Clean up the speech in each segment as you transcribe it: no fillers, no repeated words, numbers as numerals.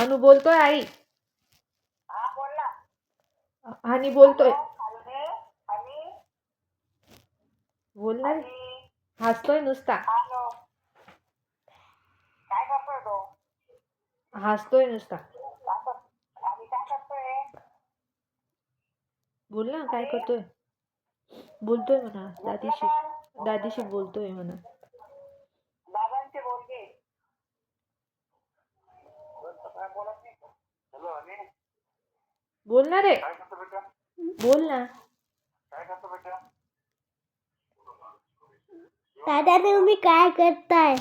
अनु बोलतोय आई. हनी बोलतोय. बोलणार हसतोय नुसता. हसतोय नुसता. बोल ना काय करतोय. बोलतोय म्हणा दादीशी. दादीशी बोलतोय म्हणा. बोलणार रे. बोल ना. दादा तुम्ही काय करताय.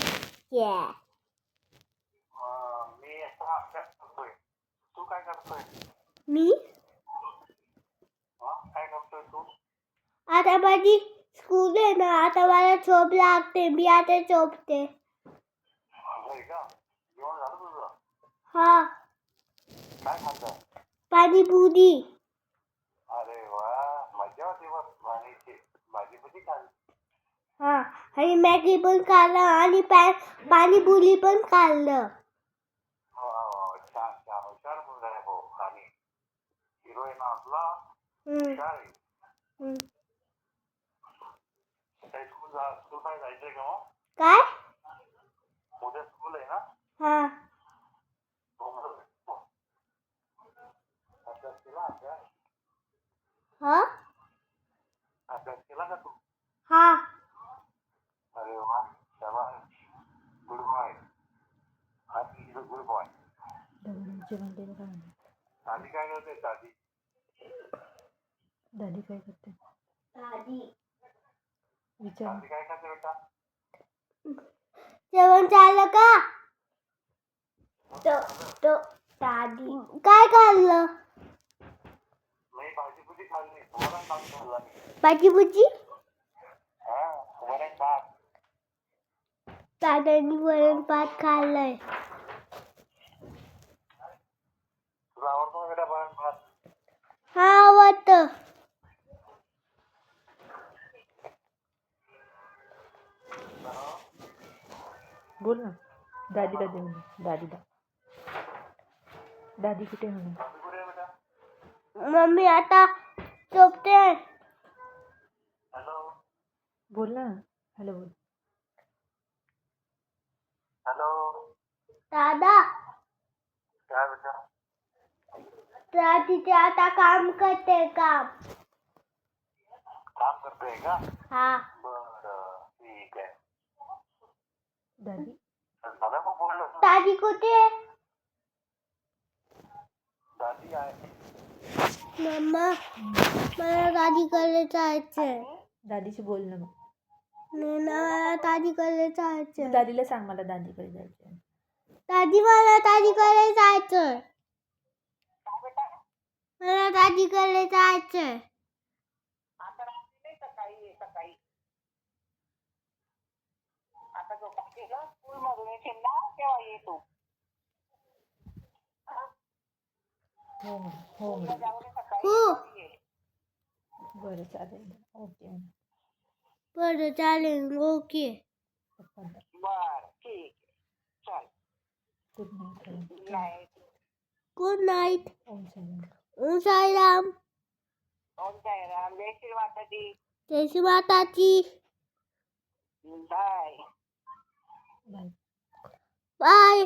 मी आता माझी स्कूल आहे ना. आता मला झोप लागते. मी आता झोपते. हा पाणीपुरी. अरे वा मजा होती भाजी खाल्ली. हा आणि मॅगी पण खाल्लं आणि पाणीपुरी पण खाल्लं. छान छान हुशार मुलगा आहे भाऊ. आणि हिरोईन आपला हुशार आहे. स्कूल काय जायचंय का मग. काय उद्या स्कूल आहे ना. हा अभ्यास केला अभ्यास. हा अभ्यास केला का तू. हा अरे वा शाबास गुड बॉय. आणि गुड बॉय. दादी काय करते. दादी काय करते. विचार. दादी काय करते बेटा. जेवण झालं का. तो दादी काय खाल्लं. नाही भाजी खाल्ली. वरण भात खाल्ला मी. भाजी हा वरण भात. दादांनी वरण भात खाल्लंय. तुला आवडतो बेटा वरण भात. हा आवडतं. बोल ना. दादीला दे म्हणा. दादीला. दादी कुठे म्हणा. मम्मी आता झोपते. हॅलो बोल ना. हॅलो बोल. हॅलो दादा काय बेटा. दादी ते आता काम करते. काम करते का. हा बरं ठीक आहे. दादी. झालं मग बोललो. दादी कुठे. दादी आहे. मम्मा मला दादीकडे जायचंय. दादीशी बोल ना मग. मला दादीकडे जायचंय. दादीला सांग मला दादीकडे जायचंय. दादी मला दादीकडे जायचंय. मला दादीकडे जायचंय. सकाळी आता स्कूल मधून येशील ना तेव्हा ये तू. हो हो हो बरं चालेल. ओके. बरं चालेल. ओके बर ठीक चल. Good night. Good night. Om Sairam. Om Sairam. Om Sairam. जय श्री माताजी. जय Shri Mataji. Bye bye. Bye.